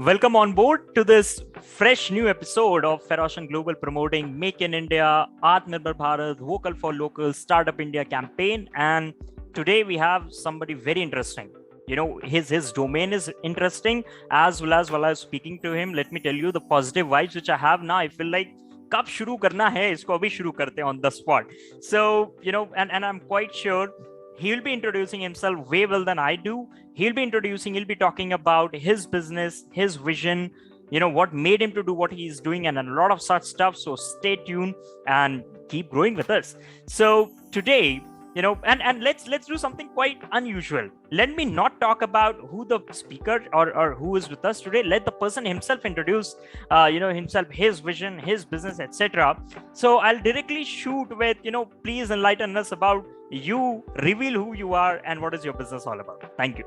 Welcome on board to this fresh new episode of Pharoscion Global promoting Make in India, Atmanirbhar Bharat, Vocal for Local, Startup India campaign. And today we have somebody very interesting. You know, his domain is interesting as well as speaking to him. Let me tell you the positive vibes which I have now. I feel like कब शुरू करना है इसको अभी शुरू करते हैं on the spot. So, you know, and I'm quite sure he'll be introducing himself way well than I do. He'll be talking about his business, his vision, you know, what made him to do what he's doing, and a lot of such stuff. So stay tuned and keep growing with us. So today, you know, and let's do something quite unusual. Let me not talk about who the speaker or who is with us today. Let the person himself introduce himself, his vision, his business, etc. So I'll directly shoot with, you know, please enlighten us about you, reveal who you are and what is your business all about. Thank you.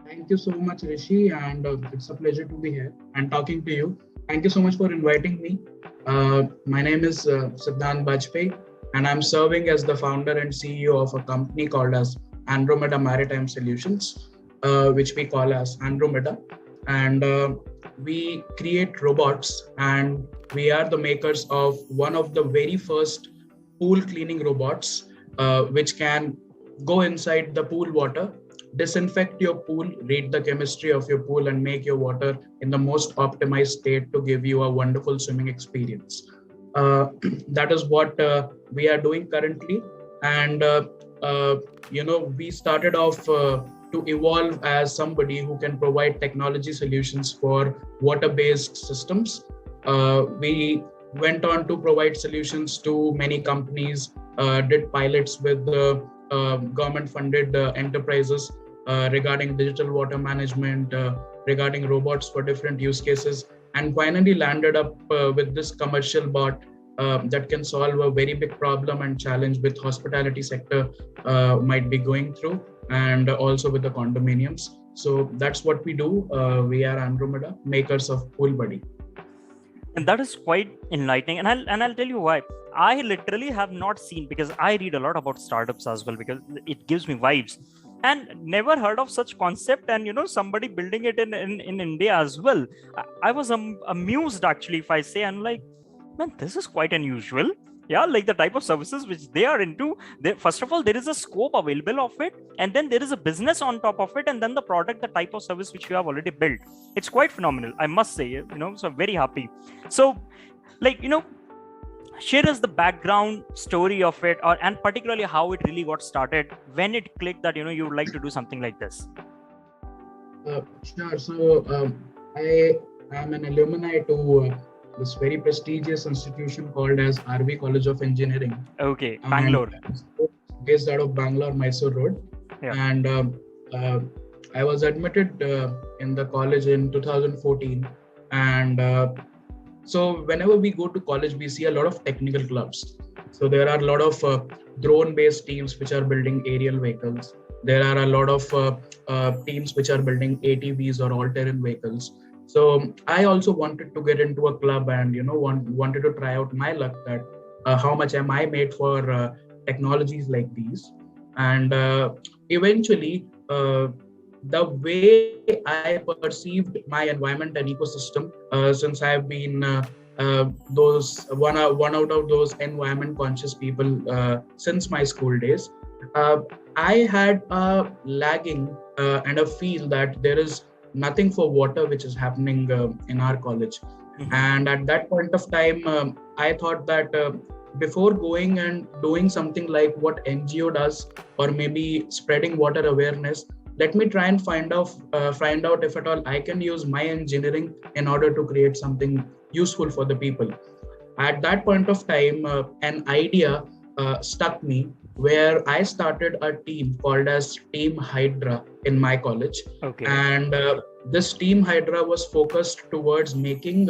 Thank you so much, Rishi, and it's a pleasure to be here and talking to you. Thank you so much for inviting me. My name is Siddhant Bajpai, and I'm serving as the founder and CEO of a company called as Andromeida Maritime Solutions, which we call as Andromeida. And we create robots, and we are the makers of one of the very first pool cleaning robots, which can go inside the pool water, disinfect your pool, read the chemistry of your pool, and make your water in the most optimized state to give you a wonderful swimming experience. That is what we are doing currently. And, we started off to evolve as somebody who can provide technology solutions for water-based systems. We went on to provide solutions to many companies, did pilots with government-funded enterprises regarding digital water management, regarding robots for different use cases, and finally landed up with this commercial bot that can solve a very big problem and challenge with hospitality sector might be going through, and also with the condominiums. So that's what we do. We are Andromeida, makers of Pool Buddy. And that is quite enlightening. And I'll tell you why. I literally have not seen, because I read a lot about startups as well, because it gives me vibes, and never heard of such concept. And, you know, somebody building it in India as well. I was amused actually, if I say, I'm like, man, this is quite unusual. Yeah, like the type of services which they are into. First of all, there is a scope available of it, and then there is a business on top of it, and then the product, the type of service which you have already built. It's quite phenomenal, I must say. You know, so I'm very happy. So, like, you know, share us the background story of it, and particularly how it really got started, when it clicked that, you know, you would like to do something like this. Sure. So I am an alumni to this very prestigious institution called as RV College of Engineering. Okay, Bangalore. Based out of Bangalore, Mysore Road. Yeah. And I was admitted in the college in 2014. And so whenever we go to college, we see a lot of technical clubs. So there are a lot of drone-based teams which are building aerial vehicles. There are a lot of teams which are building ATVs or all-terrain vehicles. So I also wanted to get into a club and, you know, wanted to try out my luck that how much am I made for technologies like these. And eventually, the way I perceived my environment and ecosystem, since I've been those one out of those environment conscious people since my school days, I had a lagging and a feel that there is nothing for water which is happening in our college. Mm-hmm. And at that point of time, I thought that before going and doing something like what NGO does, or maybe spreading water awareness, let me try and find out if at all I can use my engineering in order to create something useful for the people. At that point of time, an idea struck me, where I started a team called as Team Hydra in my college. Okay. And this Team Hydra was focused towards making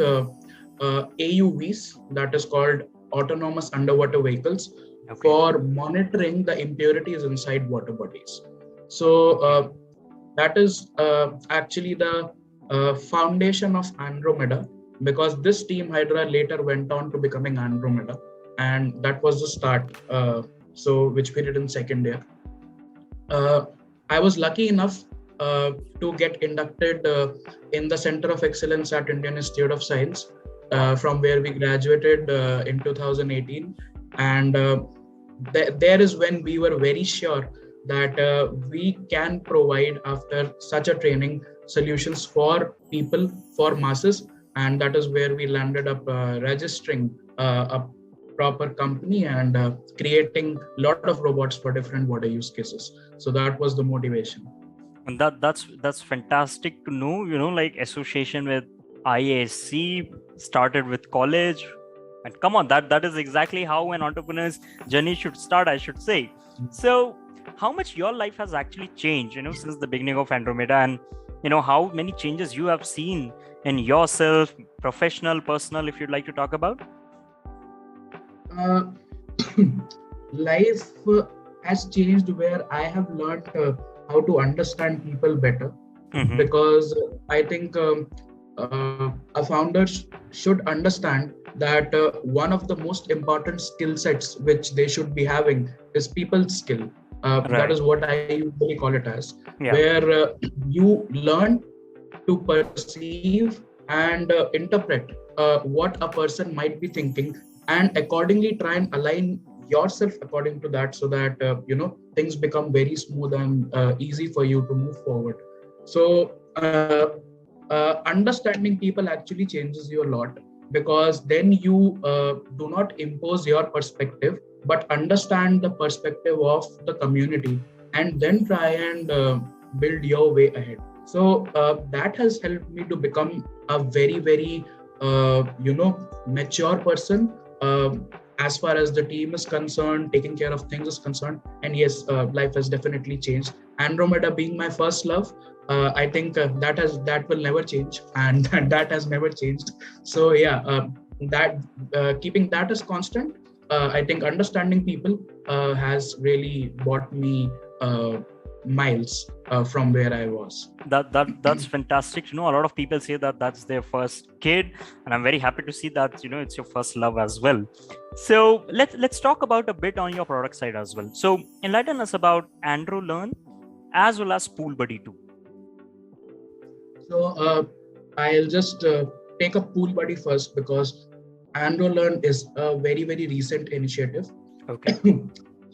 AUVs, that is called autonomous underwater vehicles, okay, for monitoring the impurities inside water bodies. So that is actually the foundation of Andromeida, because this Team Hydra later went on to becoming Andromeida, and that was the start. So which we did in second year. I was lucky enough to get inducted in the Center of Excellence at Indian Institute of Science, from where we graduated in 2018. And there is when we were very sure that we can provide, after such a training, solutions for people, for masses. And that is where we landed up registering a proper company and creating a lot of robots for different water use cases. So that was the motivation. And that's fantastic to know, like association with IASC started with college. And come on, that is exactly how an entrepreneur's journey should start, I should say. So how much your life has actually changed, since the beginning of Andromeida, and how many changes you have seen in yourself, professional, personal, if you'd like to talk about? Life has changed where I have learned how to understand people better, because I think a founder should understand that one of the most important skill sets which they should be having is people skill. Right. That is what I usually call it as, where you learn to perceive and interpret what a person might be thinking, and accordingly try and align yourself according to that, so that things become very smooth and easy for you to move forward. So understanding people actually changes you a lot, because then you do not impose your perspective, but understand the perspective of the community, and then try and build your way ahead. So that has helped me to become a very, very mature person, as far as the team is concerned, taking care of things is concerned. And yes, life has definitely changed. Andromeda being my first love, I think that will never change, and that has never changed. So yeah, keeping that as constant, I think understanding people has really brought me miles from where I was. That's fantastic. A lot of people say that that's their first kid, and I'm very happy to see that it's your first love as well. So let's talk about a bit on your product side as well. So enlighten us about AndroLearn as well as Pool Buddy 2. So I'll just take up Pool Buddy first, because AndroLearn is a very, very recent initiative. Okay.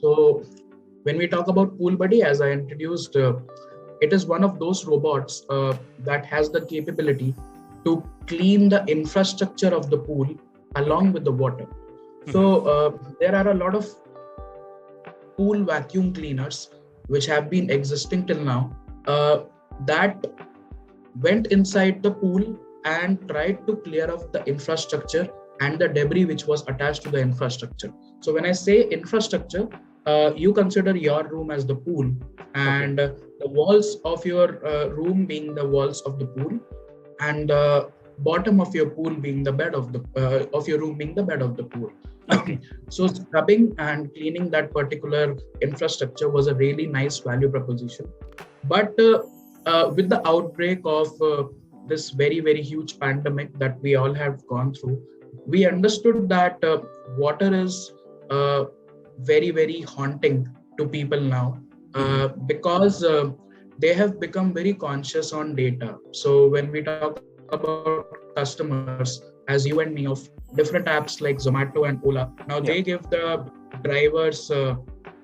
So when we talk about Pool Buddy, as I introduced, it is one of those robots that has the capability to clean the infrastructure of the pool along with the water. So there are a lot of pool vacuum cleaners which have been existing till now that went inside the pool and tried to clear off the infrastructure and the debris which was attached to the infrastructure. So when I say infrastructure, you consider your room as the pool, and the walls of your room being the walls of the pool, and the bottom of your pool being the bed of your room being the bed of the pool. So scrubbing and cleaning that particular infrastructure was a really nice value proposition. But with the outbreak of this very, very huge pandemic that we all have gone through, we understood that water is very, very haunting to people now, because they have become very conscious on data. So when we talk about customers, as you and me, of different apps like Zomato and Ola, now they give the drivers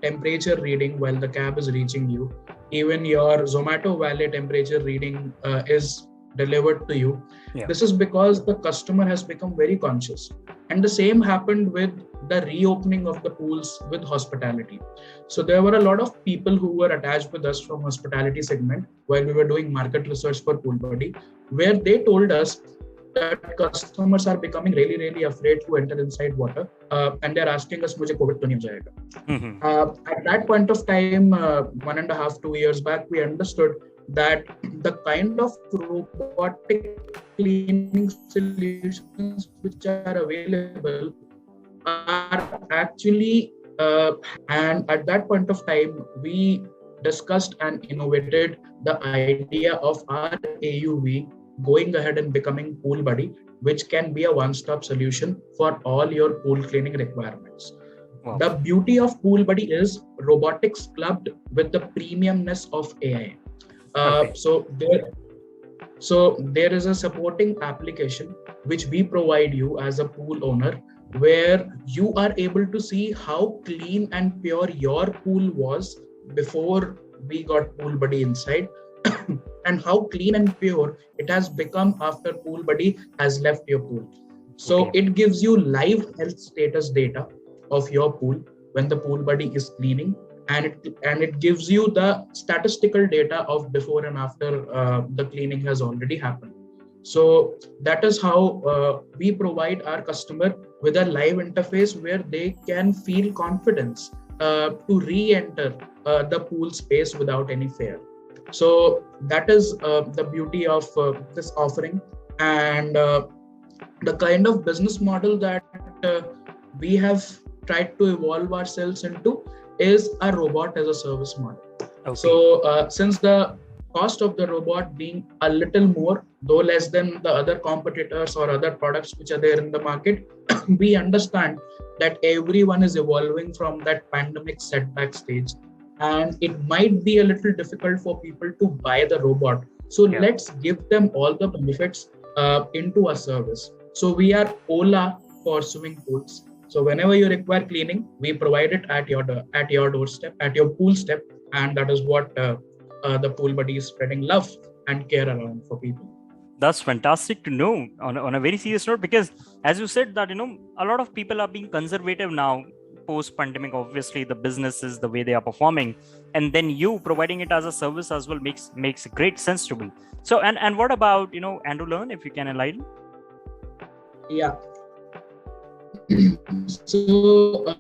temperature reading while the cab is reaching you. Even your Zomato valet temperature reading is delivered to you. This is because the customer has become very conscious. And the same happened with the reopening of the pools with hospitality. So there were a lot of people who were attached with us from hospitality segment while we were doing market research for Pool Buddy, where they told us that customers are becoming really, really afraid to enter inside water, and they're asking us, "Mujhe COVID to nahi ho jayega." At that point of time, 1.5, 2 years back, we understood that the kind of robotic cleaning solutions which are available are actually, and at that point of time, we discussed and innovated the idea of our AUV going ahead and becoming Pool Buddy, which can be a one-stop solution for all your pool cleaning requirements. Wow. The beauty of Pool Buddy is robotics clubbed with the premiumness of AI. Okay. So there is a supporting application which we provide you as a pool owner, where you are able to see how clean and pure your pool was before we got Pool Buddy inside, and how clean and pure it has become after Pool Buddy has left your pool. So Okay. it gives you live health status data of your pool when the Pool Buddy is cleaning, and it gives you the statistical data of before and after the cleaning has already happened. So that is how we provide our customer with a live interface where they can feel confidence to re-enter the pool space without any fear. So that is the beauty of this offering, and the kind of business model that we have tried to evolve ourselves into is a robot as a service model. Okay. So since the cost of the robot being a little more, though less than the other competitors or other products which are there in the market, we understand that everyone is evolving from that pandemic setback stage, and it might be a little difficult for people to buy the robot. So Yeah. let's give them all the benefits into a service. So we are Ola for swimming pools. So whenever you require cleaning, we provide it at your doorstep, at your pool step, and that is what the Pool Buddy is spreading love and care around for people. That's fantastic to know on a very serious note, because as you said that, a lot of people are being conservative now post pandemic. Obviously the businesses, the way they are performing, and then you providing it as a service as well makes great sense to me. So and what about Andrew Learn, if you can enlighten? Yeah. So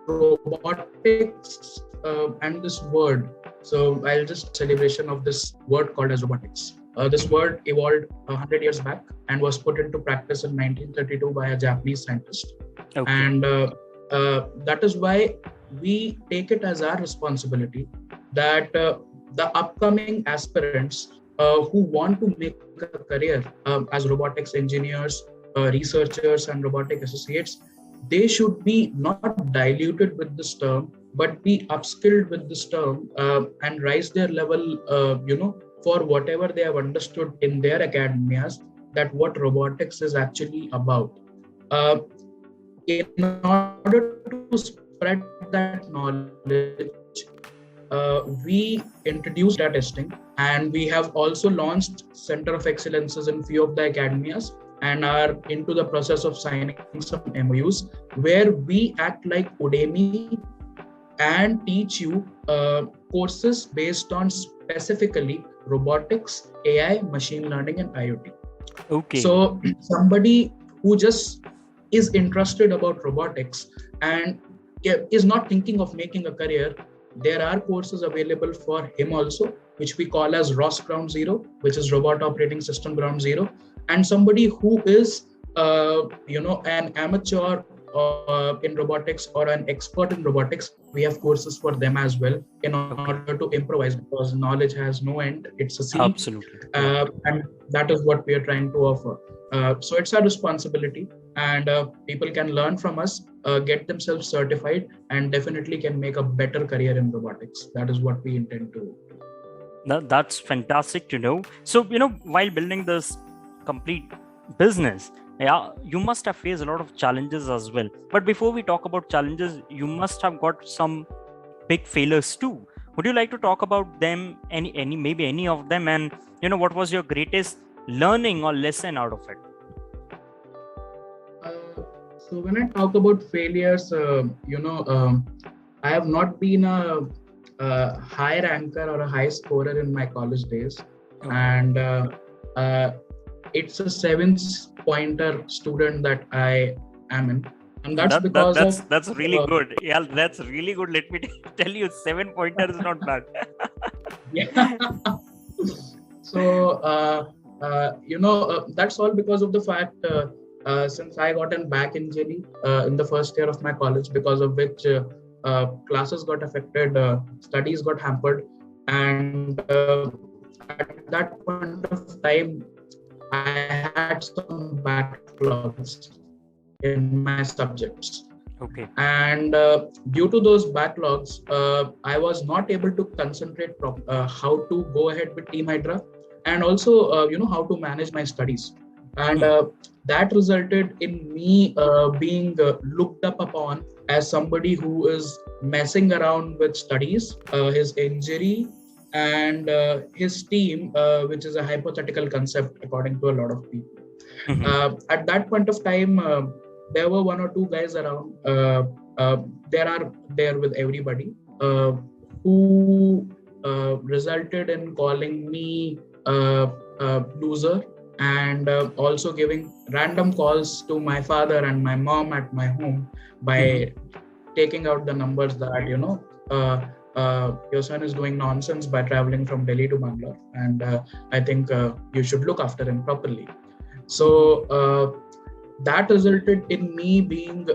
robotics and this word. So I'll just celebration of this word called as robotics. This word evolved 100 years back and was put into practice in 1932 by a Japanese scientist. Okay. And that is why we take it as our responsibility that the upcoming aspirants who want to make a career as robotics engineers, researchers, and robotic associates, they should be not diluted with this term, but be upskilled with this term and rise their level, for whatever they have understood in their academias, that what robotics is actually about. In order to spread that knowledge, we introduced data testing, and we have also launched Center of Excellences in few of the academias, and are into the process of signing some MOUs where we act like Udemy and teach you courses based on specifically robotics, AI, machine learning, and IoT. Okay. So somebody who just is interested about robotics and is not thinking of making a career, there are courses available for him also, which we call as ROS Ground Zero, which is Robot Operating System Ground Zero. And somebody who is, an amateur in robotics or an expert in robotics, we have courses for them as well in order to improvise, because knowledge has no end. It's a sea. Absolutely. And that is what we are trying to offer. So it's our responsibility, and people can learn from us, get themselves certified, and definitely can make a better career in robotics. That is what we intend to do. That's fantastic to know. So, while building this complete business, you must have faced a lot of challenges as well. But before we talk about challenges, you must have got some big failures too. Would you like to talk about them, maybe any of them, and what was your greatest learning or lesson out of it? So when I talk about failures, I have not been a high ranker or a high scorer in my college days. Okay. And it's a 7-pointer student that I am in. And that's really good. Yeah, that's really good. Let me tell you, 7-pointer is not bad. Yeah. So, that's all because of the fact, since I got a back injury in the first year of my college, because of which classes got affected, studies got hampered. And at that point of time, I had some backlogs in my subjects. Okay. And due to those backlogs, I was not able to concentrate how to go ahead with Team Hydra, and also how to manage my studies. And that resulted in me being looked up upon as somebody who is messing around with studies, his injury, and his team, which is a hypothetical concept according to a lot of people. At that point of time, there were one or two guys around. There are there with everybody who resulted in calling me loser, and also giving random calls to my father and my mom at my home by taking out the numbers that your son is doing nonsense by traveling from Delhi to Bangalore, and I think you should look after him properly. So that resulted in me being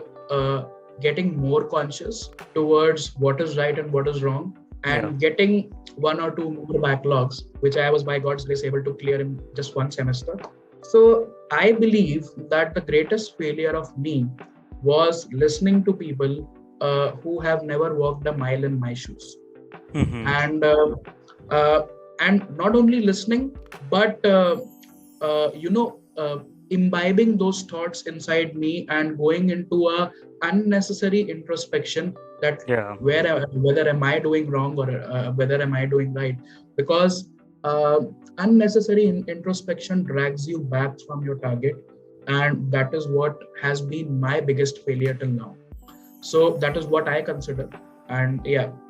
getting more conscious towards what is right and what is wrong, and getting one or two more backlogs, which I was by God's grace able to clear in just one semester. So I believe that the greatest failure of me was listening to people who have never walked a mile in my shoes. And not only listening, but imbibing those thoughts inside me and going into a unnecessary introspection that whether am I doing wrong or whether am I doing right, because unnecessary introspection drags you back from your target, and that is what has been my biggest failure till now. So that is what I consider. And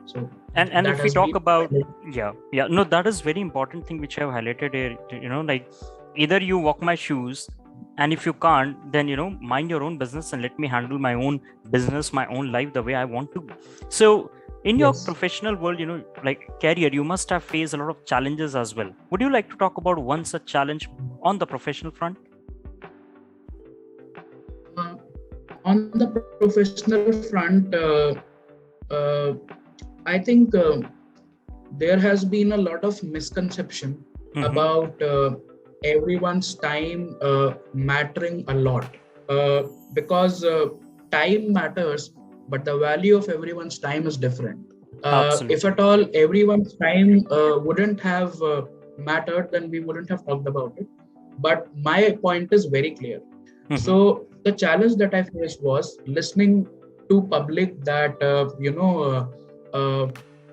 so and if we talk about no, that is very important thing which I have highlighted here. Like, either you walk my shoes, and if you can't, then mind your own business and let me handle my own business, my own life the way I want to. So in your professional world, like career, you must have faced a lot of challenges as well. Would you like to talk about one such challenge on the professional front? On the professional front, I think there has been a lot of misconception about everyone's time mattering a lot, because time matters, but the value of everyone's time is different. If at all everyone's time wouldn't have mattered, then we wouldn't have talked about it. But my point is very clear. So the challenge that I faced was listening to public that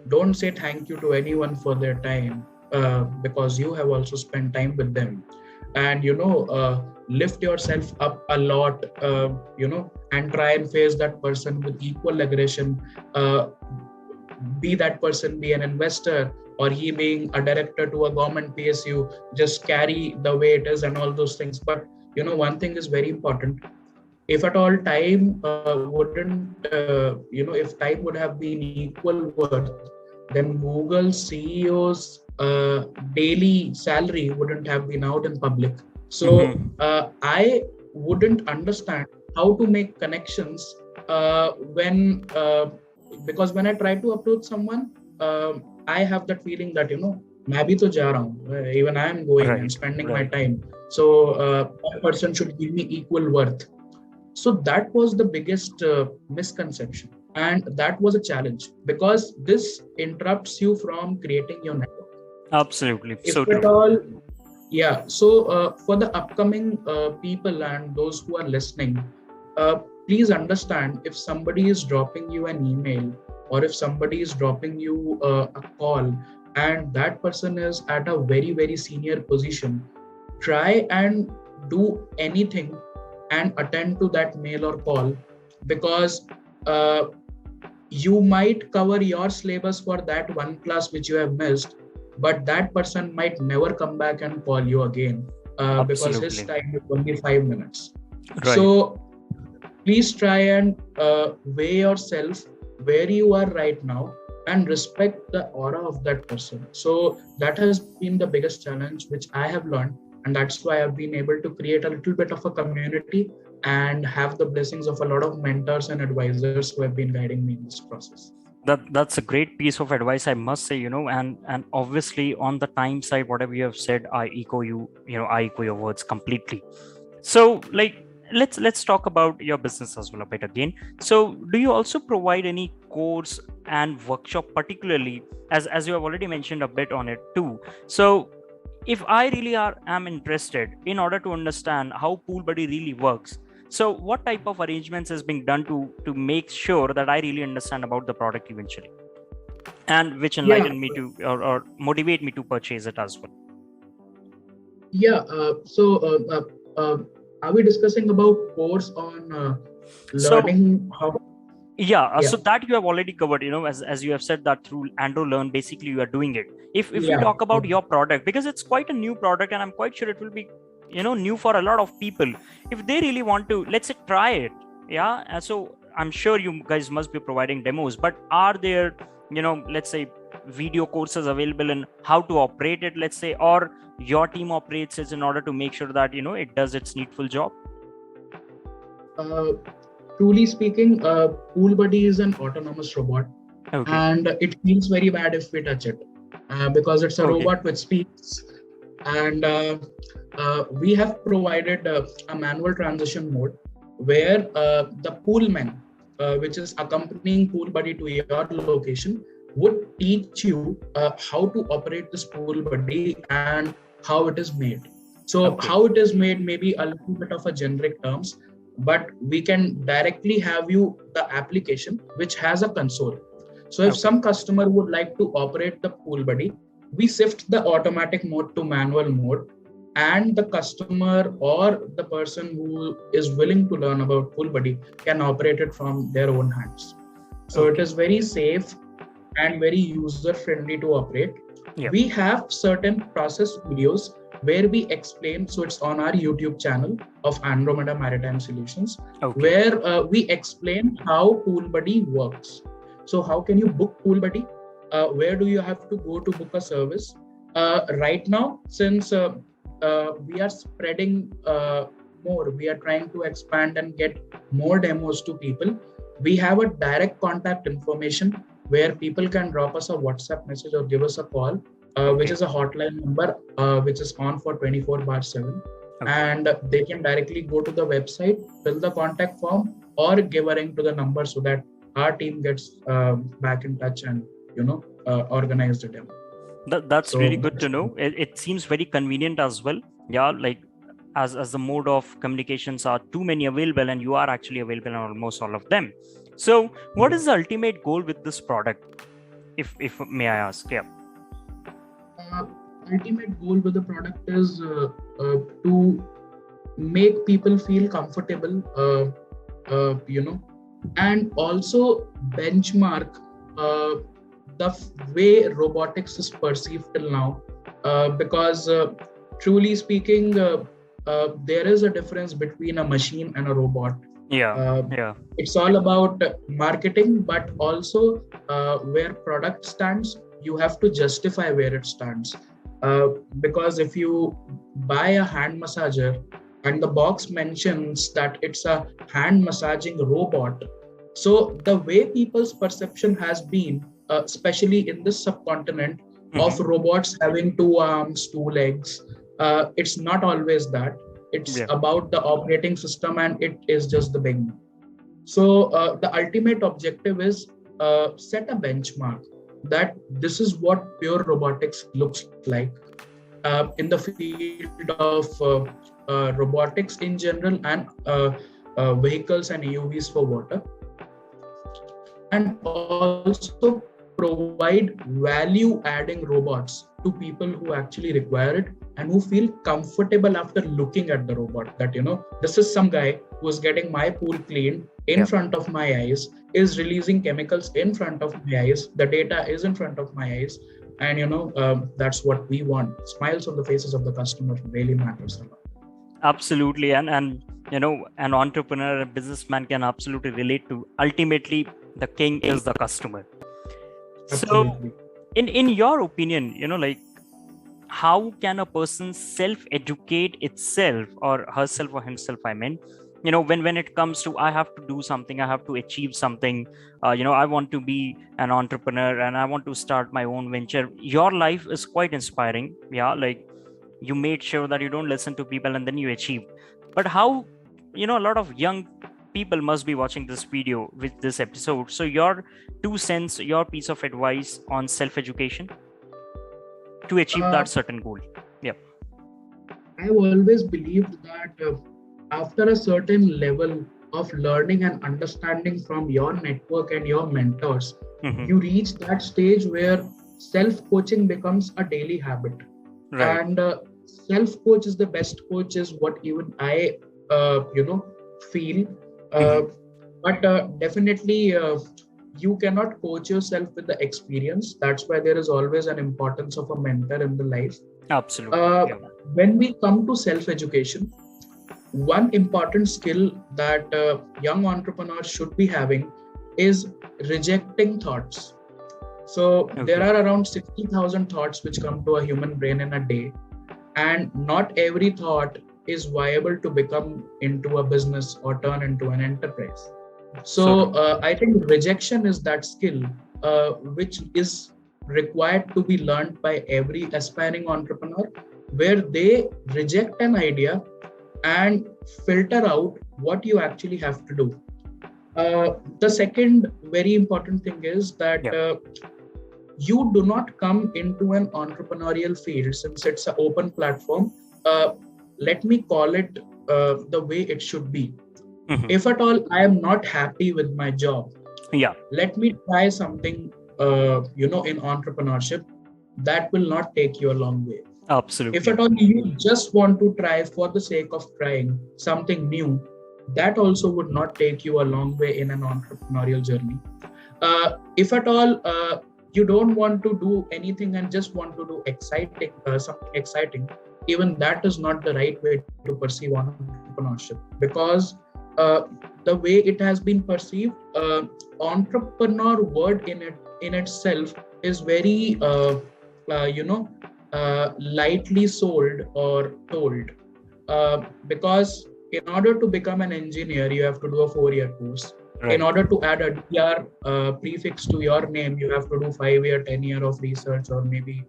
don't say thank you to anyone for their time, because you have also spent time with them, and lift yourself up a lot, and try and face that person with equal aggression, be that person be an investor or he being a director to a government PSU, just carry the way it is and all those things. But one thing is very important. If at all time if time would have been equal worth, then Google CEO's daily salary wouldn't have been out in public. So I wouldn't understand how to make connections when because when I try to approach someone, I have that feeling that मैं भी तो जा रहा हूँ, even I am going and spending my time. So that person should give me equal worth. So that was the biggest misconception, and that was a challenge, because this interrupts you from creating your network. Absolutely. If at all, so for the upcoming people and those who are listening, please understand, if somebody is dropping you an email or if somebody is dropping you a call, and that person is at a very, very senior position, try and do anything and attend to that mail or call, because you might cover your syllabus for that one class which you have missed, but that person might never come back and call you again, because his time is only 5 minutes. So please try and weigh yourself where you are right now and respect the aura of that person. So that has been the biggest challenge which I have learned, and that's why I've been able to create a little bit of a community and have the blessings of a lot of mentors and advisors who have been guiding me in this process. That's a great piece of advice, I must say, and obviously on the time side, whatever you have said, I echo your words completely. So, like, let's talk about your business as well a bit again. So do you also provide any course and workshop, particularly as you have already mentioned a bit on it too? So if I really am interested in order to understand how pool buddy really works, so what type of arrangements is being done to make sure that I really understand about the product eventually, and which Yeah, enlighten me to or motivate me to purchase it as well? yeah. Are we discussing about course on So learning how? yeah, Yeah, so that you have already covered, as you have said that through Andro Learn, basically you are doing it. If we yeah. talk about Okay. your product, because it's quite a new product, and I'm quite sure it will be new for a lot of people. If they really want to, let's say, try it, yeah. So I'm sure you guys must be providing demos, but are there, let's say, video courses available in how to operate it, let's say, or your team operates it in order to make sure that it does its needful job? Uh, Truly speaking, Pool Buddy is an autonomous robot, Okay. and it feels very bad if we touch it because it's a Okay. robot which speaks. And we have provided a manual transition mode where the poolman, which is accompanying Pool Buddy to your location, would teach you how to operate this Pool Buddy and how it is made. So, Okay. how it is made may be a little bit of a generic terms, but we can directly have you the application which has a console. So if Okay. some customer would like to operate the Pool Buddy, we shift the automatic mode to manual mode, and the customer or the person who is willing to learn about Pool Buddy can operate it from their own hands. So it Okay. is very safe and very user friendly to operate. Yeah. We have certain process videos where we explain, so it's on our YouTube channel of Andromeida Maritime Solutions, Okay. where we explain how Pool Buddy works. So how can you book Pool Buddy? Where do you have to go to book a service? Right now, since we are spreading more, we are trying to expand and get more demos to people. We have a direct contact information where people can drop us a WhatsApp message or give us a call, which Okay. is a hotline number which is on for 24/7. Okay. And they can directly go to the website, fill the contact form, or give a ring to the number so that our team gets back in touch and organize the demo. That's really So good to know. It seems very convenient as well. Yeah, like as the mode of communications are too many available, and you are actually available on almost all of them. So, what is the ultimate goal with this product, if may I ask? Yeah. uh, ultimate goal with the product is to make people feel comfortable, and also benchmark the way robotics is perceived till now, because truly speaking, there is a difference between a machine and a robot. Yeah. uh, Yeah. it's all about marketing, but also where product stands, you have to justify where it stands, because if you buy a hand massager and the box mentions that it's a hand massaging robot, so the way people's perception has been, especially in this subcontinent, of Mm-hmm. robots having two arms, two legs, it's not always that. It's Yeah. about the operating system, and it is just the beginning. So the ultimate objective is set a benchmark that this is what pure robotics looks like in the field of robotics in general, and vehicles and AUVs for water, and also provide value adding robots to people who actually require it and who feel comfortable after looking at the robot, that this is some guy who is getting my pool cleaned in Yeah. front of my eyes, is releasing chemicals in front of my eyes, the data is in front of my eyes, and that's what we want. Smiles on the faces of the customer really matters a lot. Absolutely, and an entrepreneur, a businessman can absolutely relate to. Ultimately, the king is the customer. So, Absolutely. in your opinion, like, how can a person self-educate itself or herself or himself, I mean, when it comes to, I have to do something, I have to achieve something, I want to be an entrepreneur and I want to start my own venture. Your life is quite inspiring. Yeah, like, you made sure that you don't listen to people and then you achieve. But how a lot of young people must be watching this video with this episode. So your 2 cents, your piece of advice on self-education to achieve that certain goal. Yeah. I've always believed that after a certain level of learning and understanding from your network and your mentors, you reach that stage where self-coaching becomes a daily habit. Right. And self-coach is the best coach, is what even I, feel. But definitely, you cannot coach yourself with the experience. That's why there is always an importance of a mentor in the life. Absolutely. When we come to self-education, one important skill that young entrepreneurs should be having is rejecting thoughts. So there are around 60,000 thoughts which come to a human brain in a day, and not every thought is viable to become into a business or turn into an enterprise. So I think rejection is that skill which is required to be learned by every aspiring entrepreneur, where they reject an idea and filter out what you actually have to do. The second very important thing is that you do not come into an entrepreneurial field, since it's an open platform. Let me call it the way it should be. If at all I am not happy with my job, let me try something, in entrepreneurship. That will not take you a long way. Absolutely. If at all you just want to try for the sake of trying something new, that also would not take you a long way in an entrepreneurial journey. If at all you don't want to do anything and just want to do something exciting, even that is not the right way to perceive entrepreneurship, because the way it has been perceived, entrepreneur word in itself is very lightly sold or told, because in order to become an engineer you have to do a 4-year course. In order to add a DR prefix to your name, you have to do 5-year, 10-year of research, or maybe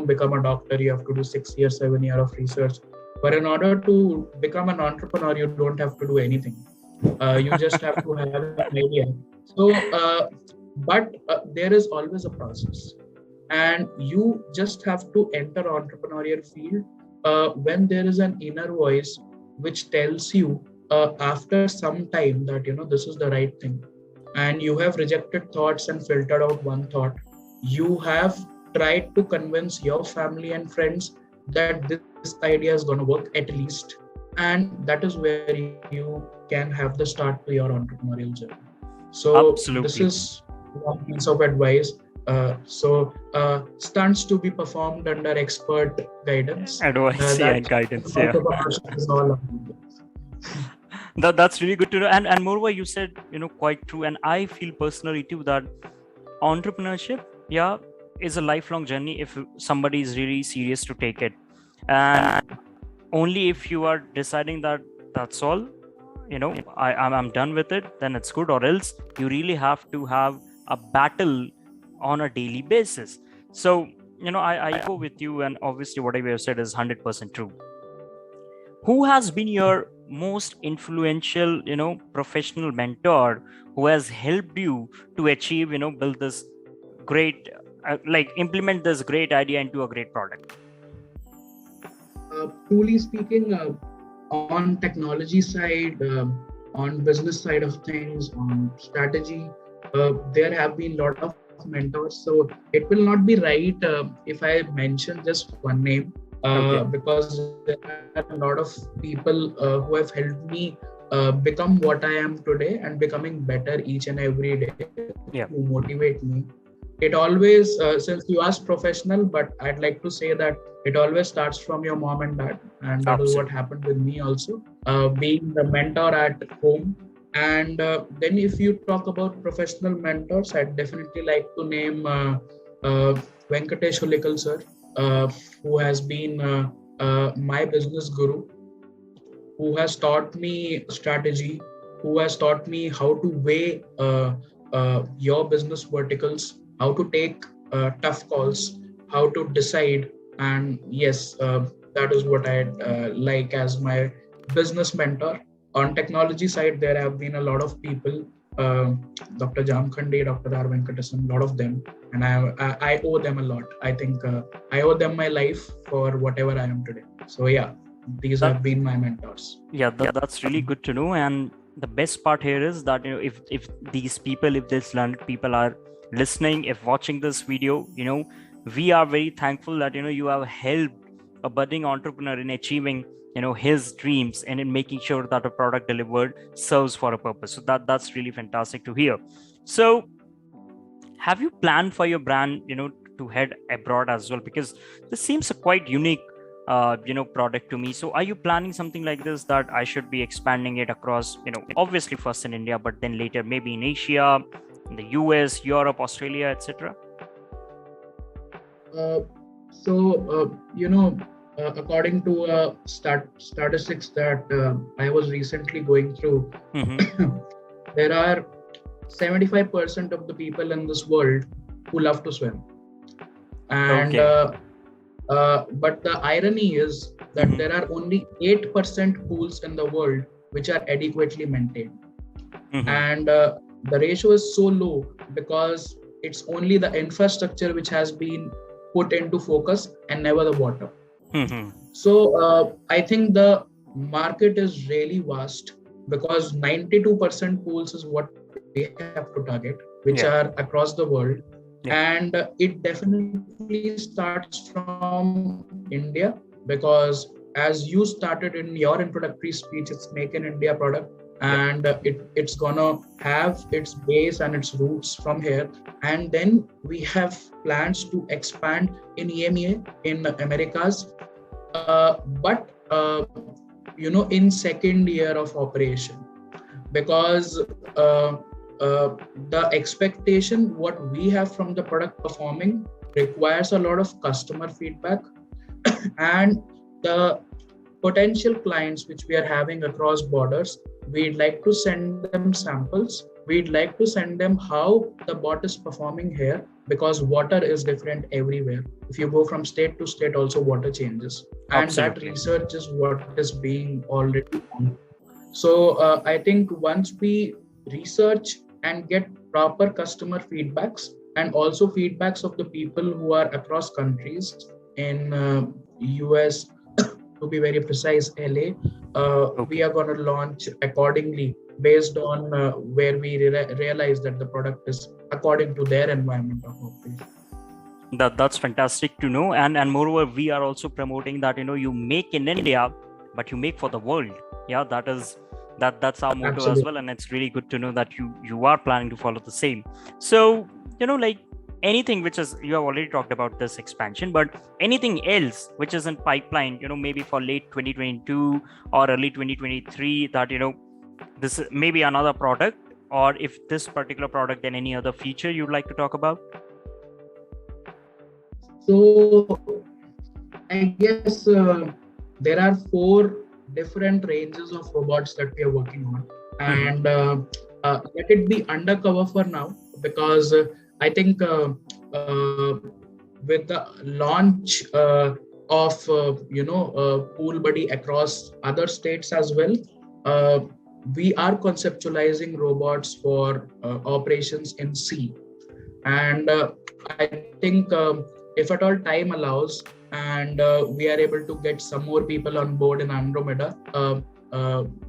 become a doctor, you have to do 6 years, 7 year of research. But in order to become an entrepreneur, you don't have to do anything. You just have to have an idea. So, but there is always a process, and you just have to enter entrepreneurial field when there is an inner voice which tells you after some time that this is the right thing, and you have rejected thoughts and filtered out one thought. You have tried to convince your family and friends that this idea is going to work at least, and that is where you can have the start to your entrepreneurial journey. So this is one piece of advice. Stunts to be performed under expert guidance. Advice and guidance. Is all about. That's really good to know. And moreover, you said quite true, and I feel personally too that entrepreneurship is a lifelong journey if somebody is really serious to take it. And only if you are deciding that that's all, I'm done with it, then it's good. Or else you really have to have a battle on a daily basis. So I go with you, and obviously whatever you said is 100% true. Who has been your most influential professional mentor who has helped you to achieve build this great implement this great idea into a great product? Truly speaking, on technology side, on business side of things, on strategy, there have been a lot of mentors. So it will not be right if I mention just one name, because there are a lot of people who have helped me become what I am today and becoming better each and every day, who motivate me. It always, since you asked professional, but I'd like to say that it always starts from your mom and dad. And that is what happened with me also, being the mentor at home. And then if you talk about professional mentors, I'd definitely like to name Venkatesh Hulikal sir, who has been my business guru, who has taught me strategy, who has taught me how to weigh your business verticals, how to take tough calls, how to decide. And yes, that is what I like as my business mentor. on technology side, there have been a lot of people, Dr. Jamkhandi, Dr. R. Venkatasan, a lot of them, and I owe them a lot. I think I owe them my life for whatever I am today. So yeah, these have been my mentors. Yeah, that's really good to know. And the best part here is that, if these people, if these learned people are listening, if watching this video, we are very thankful that you have helped a budding entrepreneur in achieving his dreams, and in making sure that a product delivered serves for a purpose. So that's really fantastic to hear. So have you planned for your brand to head abroad as well? Because this seems a quite unique product to me. So are you planning something like this, that I should be expanding it across, obviously first in India, but then later maybe in Asia, in the US, Europe, Australia, etc.? According to statistics that I was recently going through, there are 75% of the people in this world who love to swim. And but the irony is that there are only 8% pools in the world which are adequately maintained. And the ratio is so low because it's only the infrastructure which has been put into focus and never the water. So I think the market is really vast, because 92% pools is what we have to target, which are across the world. And it definitely starts from India, because as you started in your introductory speech, it's Make in India product, and it's gonna have its base and its roots from here. And then we have plans to expand in EMEA, in Americas, but in second year of operation, because the expectation what we have from the product performing requires a lot of customer feedback. And the potential clients which we are having across borders, we'd like to send them samples. We'd like to send them how the bot is performing here, because water is different everywhere. If you go from state to state, also water changes. And that research is what is being already done. So I think once we research and get proper customer feedbacks, and also feedbacks of the people who are across countries in US, to be very precise, LA, we are going to launch accordingly based on where we realize that the product is according to their environment of operation. That's fantastic to know. And moreover, we are also promoting that you make in India, but you make for the world. Yeah, that's our motto. Absolutely. As well. And it's really good to know that you are planning to follow the same. So like anything which is, you have already talked about this expansion, but anything else which is in pipeline, maybe for late 2022 or early 2023, that this is maybe another product, or if this particular product, then any other feature you'd like to talk about? So I guess there are 4 different ranges of robots that we are working on, and let it be undercover for now, because I think with the launch of Pool Buddy across other states as well, we are conceptualizing robots for operations in sea. And I think if at all time allows, and we are able to get some more people on board in Andromeida,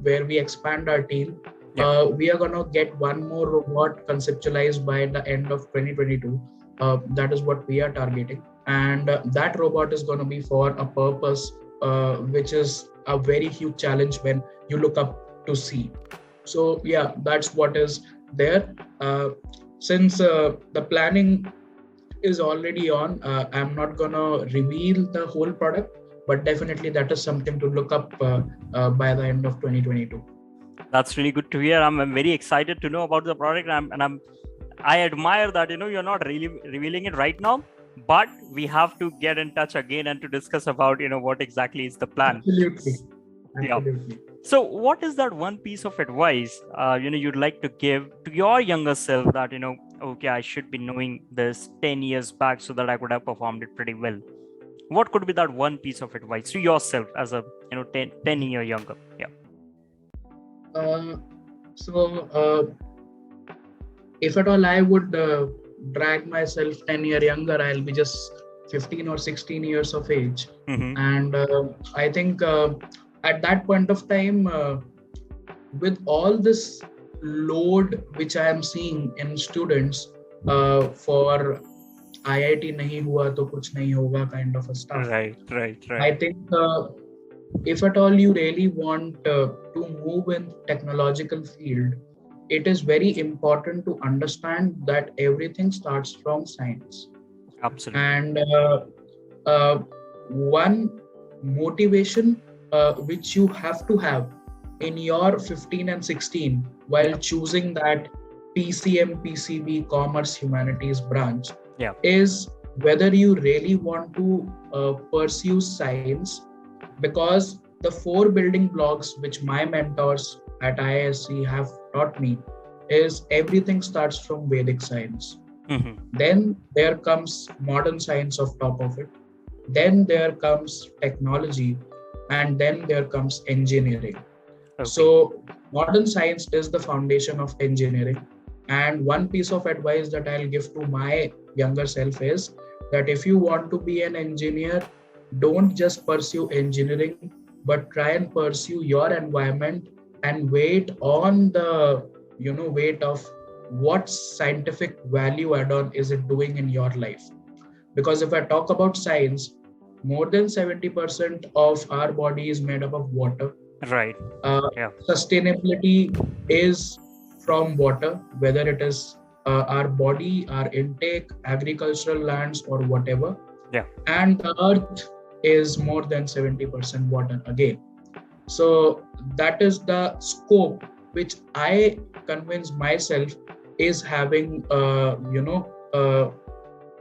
where we expand our team, we are going to get one more robot conceptualized by the end of 2022. That is what we are targeting. And that robot is going to be for a purpose which is a very huge challenge when you look up to sea. So yeah, that's what is there. Since the planning is already on, I'm not going to reveal the whole product, but definitely that is something to look up by the end of 2022. That's really good to hear. I'm very excited to know about the product, and I admire that you're not really revealing it right now, but we have to get in touch again and to discuss about what exactly is the plan. Absolutely. Yeah. So what is that one piece of advice you'd like to give to your younger self, that okay, I should be knowing this 10 years back so that I could have performed it pretty well? What could be that one piece of advice to yourself as a 10 year younger? Yeah. Uh, so, if at all I would drag myself 10 year younger, I'll be just 15 or 16 years of age. Mm-hmm. And I think at that point of time, with all this load which I am seeing in students for IIT nahi hua to kuch nahi hoga kind of a stuff. Right. I think if at all you really want to move in technological field, it is very important to understand that everything starts from science. Absolutely. And one motivation which you have to have in your 15 and 16 while choosing that PCM, PCB, Commerce Humanities branch is whether you really want to pursue science, because the four building blocks which my mentors at IISc have taught me is everything starts from Vedic science. Mm-hmm. Then there comes modern science of top of it. Then there comes technology, and then there comes engineering. Okay. So modern science is the foundation of engineering. And one piece of advice that I'll give to my younger self is that if you want to be an engineer, don't just pursue engineering, but try and pursue your environment and wait on the weight of what scientific value add-on is it doing in your life. Because if I talk about science, more than 70% of our body is made up of water. Right. Sustainability is from water, whether it is our body, our intake, agricultural lands, or whatever. And the earth is more than 70% water again. So that is the scope which I convince myself is having,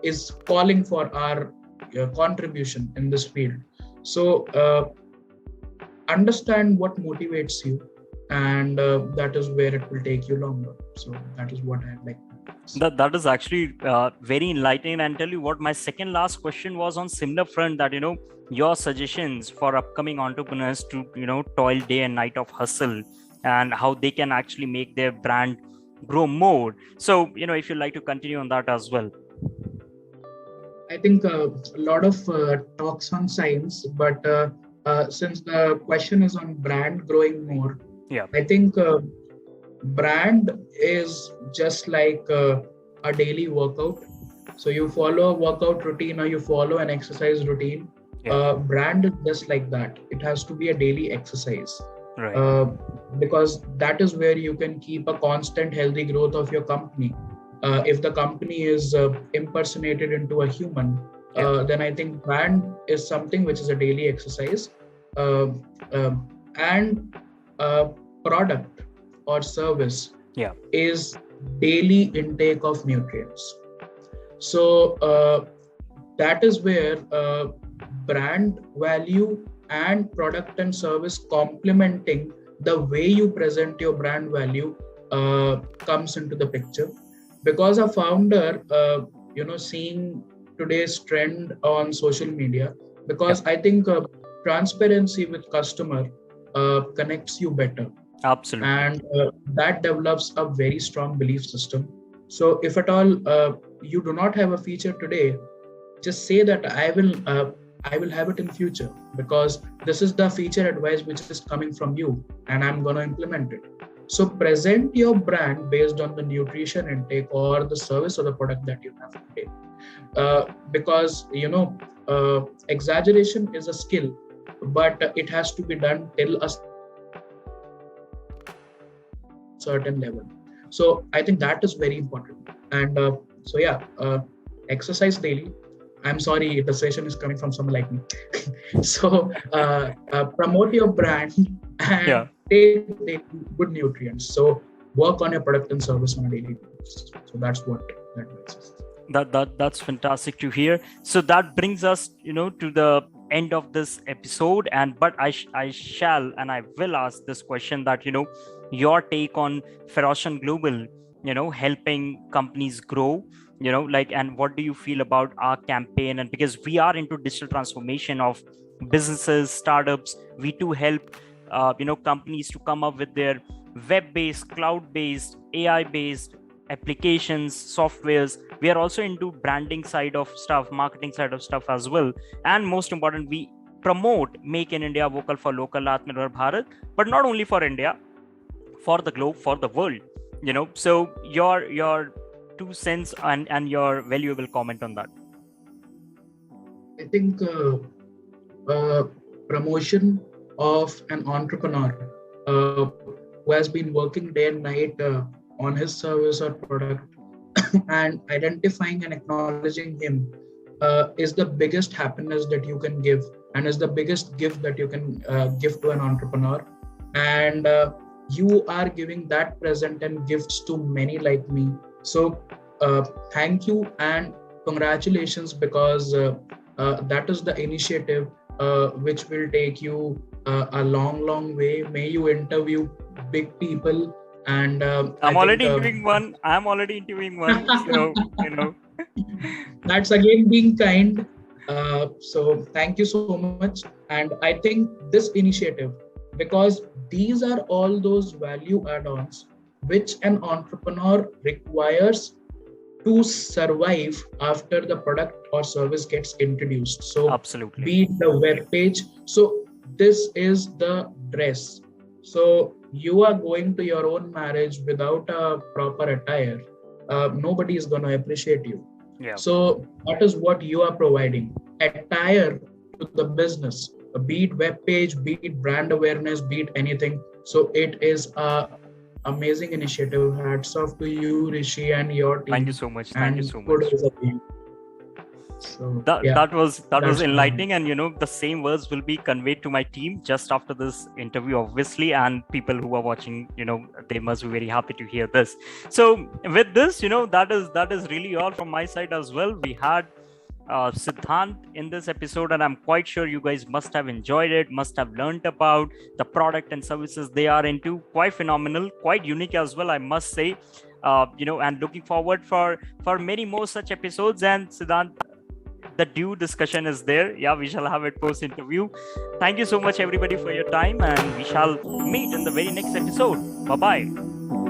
is calling for our contribution in this field. So understand what motivates you, and that is where it will take you longer. So that is what I like. That is actually very enlightening. And tell you what, my second last question was on similar front, that your suggestions for upcoming entrepreneurs to toil day and night of hustle, and how they can actually make their brand grow more. So if you'd like to continue on that as well. I think a lot of talks on science, but since the question is on brand growing more, I think brand is just like a daily workout. So you follow a workout routine or you follow an exercise routine. Brand is just like that. It has to be a daily exercise. Right. Because that is where you can keep a constant healthy growth of your company. If the company is impersonated into a human, then I think brand is something which is a daily exercise. And product or service is daily intake of nutrients. So that is where brand value and product and service complementing the way you present your brand value comes into the picture. Because a founder, seeing today's trend on social media, because I think transparency with customer connects you better. Absolutely. And that develops a very strong belief system. So if at all you do not have a feature today, just say that I will have it in future, because this is the feature advice which is coming from you and I'm going to implement it. So present your brand based on the nutrition intake or the service or the product that you have today. Because exaggeration is a skill, but it has to be done till a certain level. So I think that is very important. And exercise daily. I'm sorry, the session is coming from someone like me. So promote your brand and take good nutrients. So work on your product and service on a daily basis. So that's what that means. That's fantastic to hear. So that brings us, to the end of this episode. But I shall and I will ask this question, that your take on Pharoscion Global, helping companies grow, and what do you feel about our campaign? And because we are into digital transformation of businesses, startups, we do help companies to come up with their web-based, cloud-based, AI-based applications, softwares. We are also into branding side of stuff, marketing side of stuff as well. And most important, we promote Make in India, Vocal for Local, Atmanirbhar Bharat, but not only for India, for the globe, for the world. So your 2 cents and your valuable comment on that. I think promotion of an entrepreneur who has been working day and night on his service or product and identifying and acknowledging him is the biggest happiness that you can give, and is the biggest gift that you can give to an entrepreneur. And you are giving that present and gifts to many like me. So thank you and congratulations, because that is the initiative which will take you a long way. May you interview big people. And I'm already interviewing one. So that's again being kind. So thank you so much. And I think this initiative, because these are all those value add-ons which an entrepreneur requires to survive after the product or service gets introduced. So absolutely, be it the web page. So this is the dress. So you are going to your own marriage without a proper attire. Nobody is going to appreciate you. Yeah. So that is what you are providing. Attire to the business, be it web page, be it brand awareness, be it anything. So it is a amazing initiative. Hats off to you, Rishi, and your team. Thank you so much. Thank you so much. So, that was enlightening, and the same words will be conveyed to my team just after this interview, obviously, and people who are watching, they must be very happy to hear this. So with this, that is really all from my side as well. We had Siddhant in this episode, and I'm quite sure you guys must have enjoyed it, must have learned about the product and services they are into. Quite phenomenal, quite unique as well, I must say. And looking forward for many more such episodes. And Siddhant, the due discussion is there. Yeah, we shall have it post interview. Thank you so much, everybody, for your time, and we shall meet in the very next episode. Bye bye.